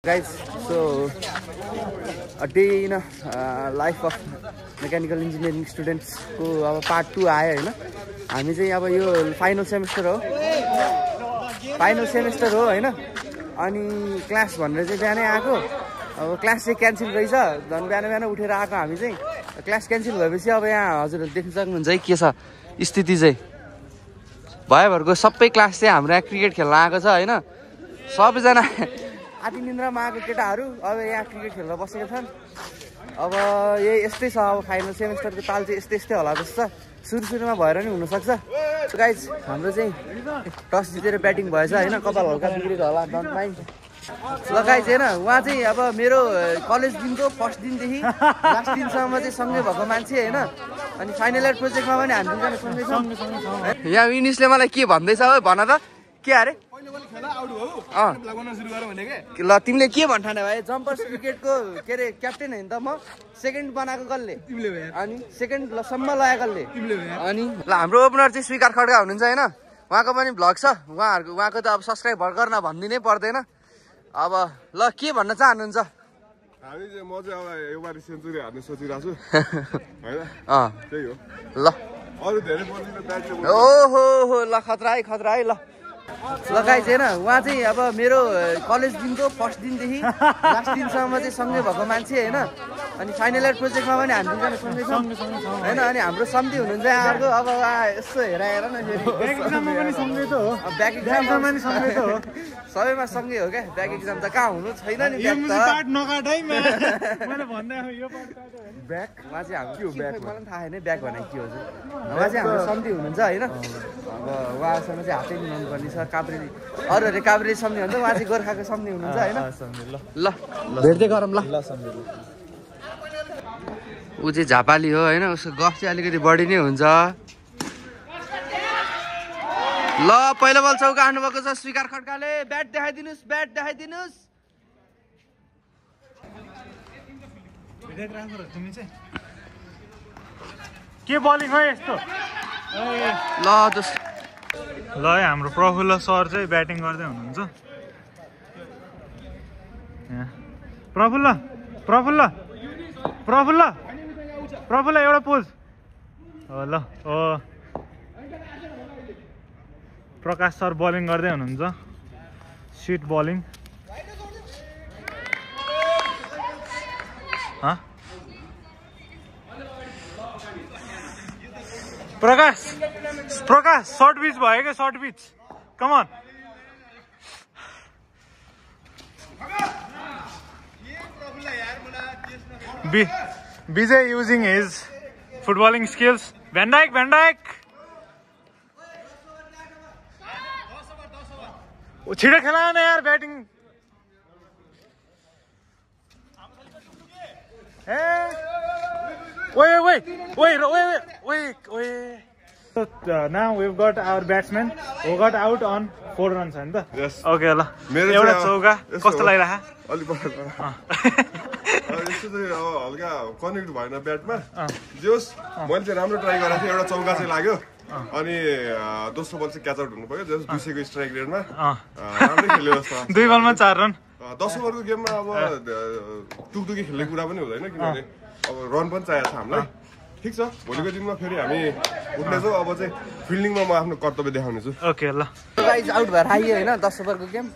Guys, so a day in a life of mechanical engineering students को अब part 2 आयो हैन हामी चाहिँ अब यो फाइनल सेमेस्टर हो हैन अनि क्लास भनेर चाहिँ बिहानै आको अब क्लास चाहिँ क्यान्सल रहेछ झन् बिहान उठेर आको हामी चाहिँ क्लास क्यान्सल भएपछि अब यहाँ हजुरहरु देख्न सक्नुहुन्छ है के छ स्थिति चाहिँ भएभरको सबै क्लास चाहिँ हाम्रो यहाँ क्रिकेट खेल्न आएको छ हैन सबैजना आदि निन्द्रामा आएको केटाहरू अब यहाँ क्रिकेट खेल्न बसेका छन् अब यही यस्तै छ अब फाइनल सेमेस्टरको ताल चाहिँ यस्तै होला जस्तो छ सुरुमा भएर नि हुन सक्छ गाइज हाम्रो चाहिँ टस जितेर ब्याटिङ भएछ हैन कपाल हल्का बिग्रेको होला डन्ट माइन्ड ल गाइज हैन उहाँ चाहिँ अब मेरो कलेज दिनको फर्स्ट दिनदेखि लास्ट दिनसम्म चाहिँ सँगै भएको मान्छे हैन अनि फाइनल इयर प्रोजेक्टमा पनि हामी दुईजना सँगै छौं यहाँ विनिसले मलाई के भन्दैछ हो भन त के अरे ल तिमीले के भन्ठाने भाइ जम्पर्स क्रिकेटको के अरे क्याप्टेन हैन त म सेकेन्ड बनाएको कसले तिमीले भयो अनि सेकेन्ड सम्म लगाएको कसले तिमीले भयो अनि ल हाम्रो ओपनर चाहिँ स्वीकार खड्का हुनुहुन्छ हैन उहाँको पनि भ्लग छ उहाँको त अब सब्स्क्राइब गर्न भन्दिनै पर्दैन अब ल के भन्न चाहनुहुन्छ हामी चाहिँ म चाहिँ अब एकबारी सेन्चुरी हार्ने सोचिरहेको छु हैन त्यही हो ल अरु धेरै बलिन्छ ब्याटले ओहो ल खतरा है ल गाइज हैन उहाँ चाहिँ अब मेरो कलेज दिनको फर्स्ट दिनदेखि लास्ट दिनसम्म चाहिँ सँगै भएको मान्छे हैन अनि फाइनल इयर प्रोजेक्टमा पनि हामी दुईजना सँगै छौं हैन अनि हाम्रो सम्झी हुनुहुन्छ अर्को अब यसो हेर न ब्याक एक्जाममा पनि सँगै त हो ब्याक एक्जाममा पनि सँगै त हो सबैमा सँगै हो क्या ब्याक एक्जाम त कहाँ हुनु छैन नि ब्याक त पार्ट नकाट है मैले भन्दै यो पार्ट काट्यो भने ब्याक मा चाहिँ हाम्रो के हो ब्याक मलाई थाहा छैन ब्याक भने के हो चाहिँ उहाँ चाहिँ हाम्रो सम्झी हुनुहुन्छ हैन अब उहाँसँग चाहिँ हातै मिलाउनु पर्ने छ काभ्रेली अरूहरुले काभ्रेली सम्झी हुन्छ उहाँ चाहिँ गोर्खाको सम्झी हुनुहुन्छ हैन ल भेट्दै गरौँ ल ऊ चाहिँ झापाली हो हैन उसको गफ चाहिँ अलिकति बढी नै हुन्छ ल पहिलो बल चौका हान्नु भएको छ स्वीकार खड्काले ब्याट देखाइदिनुस् के बलिङ हो यस्तो ल दोस्त ल हाम्रो प्रफुल्ल सर चाहिँ ब्याटिङ गर्दै हुनुहुन्छ प्रफुल्ल एउटा पोज ल ओ प्रकाश सर बलिङ गर्दै हुनुहुन्छ सिट बलिङ प्रकाश सर्ट पिच भयो क्या short pitch come on Vijay using his footballing skills. Van Dijk. छिटो खेला न यार batting wait. So now we've got our batsman who got out on 4 runs and yes okay la एउटा चौका कस्तो लागिरहा अलि बढ्छ यस्तो चाहिँ हल्का कनेक्ट भएन ब्याटमा जोस मैले चाहिँ राम्रो ट्राई गरेको थिएँ एउटा चौका चाहिँ लाग्यो अनि दोस्रो बल चाहिँ क्याच आउट हुनु पर्यो जस 200 को स्ट्राइक रेटमा राम्रै खेल्यो जस्तो 2 बलमा 4 रन 10 ओभरको गेममा अब टुकटुकी खेल्ने कुरा पनि हुँदैन किनभने अब रन पनि चाहिएको छ हामीलाई ठीक छ भोलिको दिनमा फेरि हामी उठ्नेछौँ अब चाहिँ फिल्डिङमा म आफ्नो कर्तव्य देखाउने छु ओके ल गाइज आउट भएर आइयो हैन 10 ओभरको गेम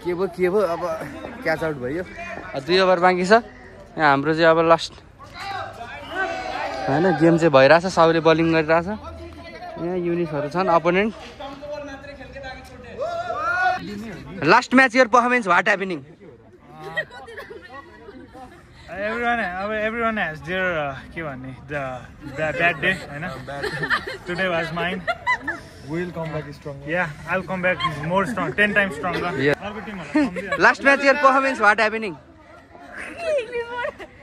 के भयो अब क्याच आउट भयो 2 ओभर बाँकी छ यहाँ हाम्रो चाहिँ अब लास्ट हैन गेम चाहिँ भइरहेछ सबैले बलिङ गरिरहेछ यहाँ युनिटहरु छन् opponent last match your performance what happening Everyone has their the bad day, हैन today was mine. We'll come back stronger. Yeah, I'll come back more strong, 10 times stronger. Yeah. Last match your performance what happening?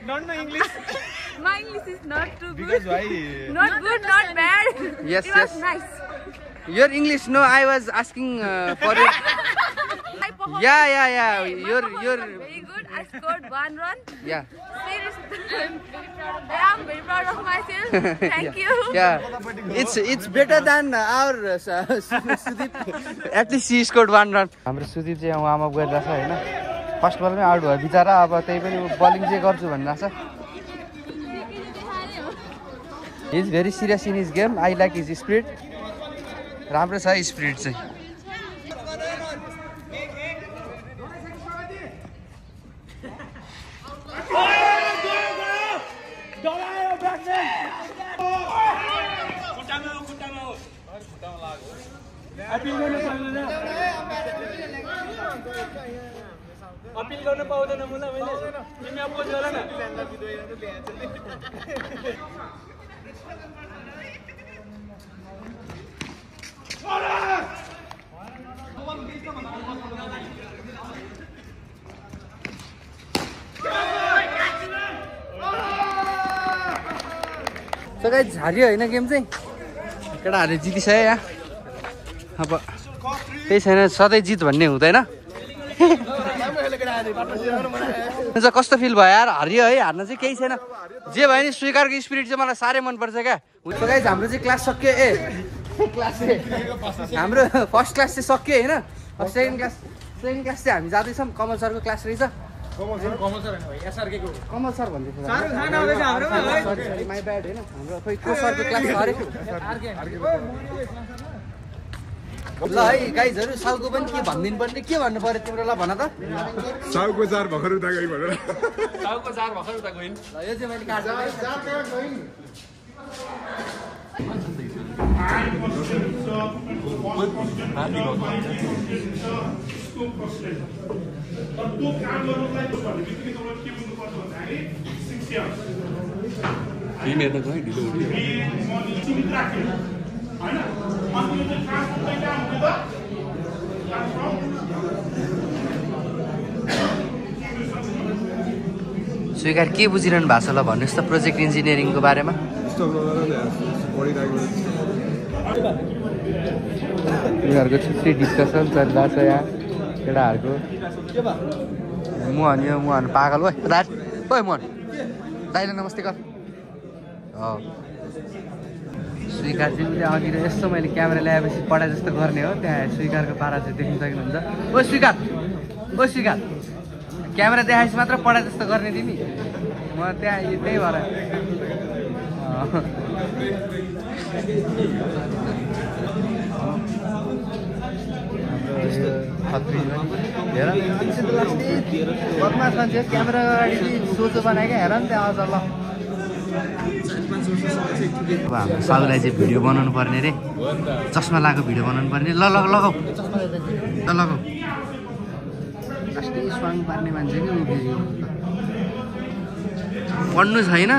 Don't know English. My English is not too good. Because why? Not good, not bad. Yes, it was nice. Your English, no, I was asking for it. Yeah. You're very good. I scored 1 run. Yeah. I'm very proud of myself. Thank you. Yeah. It's better than our Sudeep. At least she scored 1 run. हाम्रो सुदीप चाहिँ warm up गरिरहेछ हैन first बलमै out भयो बिचरा अब त्यही पनि bowling चाहिँ गर्छु भनिरहेको छ he is very serious in his game I like his spirit राम्रो छ स्पिरिट चाहिँ अपिल गर्न पाउँदैन मुला मैले तिमी अपोज गर न सो गाइस हारियो होइन गेम चाहिँ केटाहरूले जितिसक्यो यहाँ अब त्यही छैन सधैँ जित भन्ने हुँदैन कस्तो फिल भयो यार हारियो है हार्न चाहिँ केही छैन जे भयो नि स्वीकारको स्पिरिट चाहिँ मलाई साह्रै मनपर्छ क्या हुन्छ गाइस हाम्रो चाहिँ क्लास सक्यो क्लास हाम्रो फर्स्ट क्लास चाहिँ सक्यो होइन सेकेन्ड क्लास चाहिँ हामी जाँदैछौँ कमल सरको क्लास रहेछ कमल सर भन्दै माई ब्याड होइन हाम्रो खोइ को सरको क्लास अरे ल है गाइजहरू साउको पनि के भनिदिनु पर्ने के भन्नु पर्यो तिम्रो ल भन त साउको जार भर्खर उता गई भनेर साउको जार भर्खर उता गइन् ल यो चाहिँ मैले काट्छु स्वीकार के बुझिरहनु भएको छ ल भन्नुहोस् त प्रोजेक्ट इन्जिनियरिङको बारेमा उनीहरूको छुट्टै डिस्कसन चलिरहेको छ यहाँ केटाहरूको मोहन पागल हो रात ओ मोहन दाइले नमस्ते गर स्वीकार चाहिँ उसले अघि यस्तो मैले क्यामेरा ल्याएपछि पढाए जस्तो गर्ने हो त्यहाँ स्वीकारको पारा चाहिँ देख्न सक्नुहुन्छ ओ स्वीकार क्यामेरा देखाएपछि मात्र पढाए जस्तो गर्ने तिमी म त्यहाँ त्यही भएर हेर बदमास मान्छे क्यामेरा अगाडि सोचो बनाएको हेर नि त्यहाँ अझ ल अब हाम्रो साउलाई चाहिँ भिडियो बनाउनु पर्ने रे चस्मा लगाएको भिडियो बनाउनु पर्ने ल लगाऊ अस्ति स्वाङ पार्ने मान्छे कि ऊ फेरि पढ्नु छैन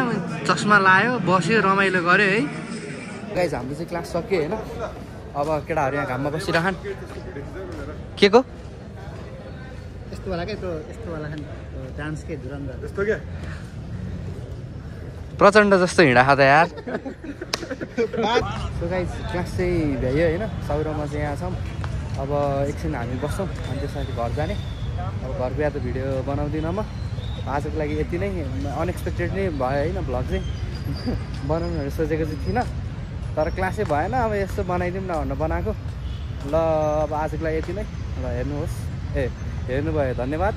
चस्मा लायो बस्यो रमाइलो गर्यो है गाइस हाम्रो चाहिँ क्लास सक्यो होइन अब केटाहरू यहाँ घाममा बसिरहन् के को यस्तो वाला क्या यस्तो वाला डान्स के धुरन्धर यस्तो क्या प्रचण्ड जस्तो हिँडा त यार सो गाइस क्लास चाहिँ भ्यायो होइन साउरमा चाहिँ यहाँ छौँ अब एकछिन हामी बस्छौँ अनि त्यसपछि घर जाने अब घर बिहा त भिडियो बनाउँदिनँ म आजको लागि यति नै अनएक्सपेक्टेड नै भयो होइन भ्लग चाहिँ बनाउनुहरू सोचेको चाहिँ थिइनँ तर क्लासै भएन अब यस्तो बनाइदिउँ न भनेर बनाएको ल अब आजको लागि यति नै ल हेर्नुहोस् हेर्नुभयो धन्यवाद।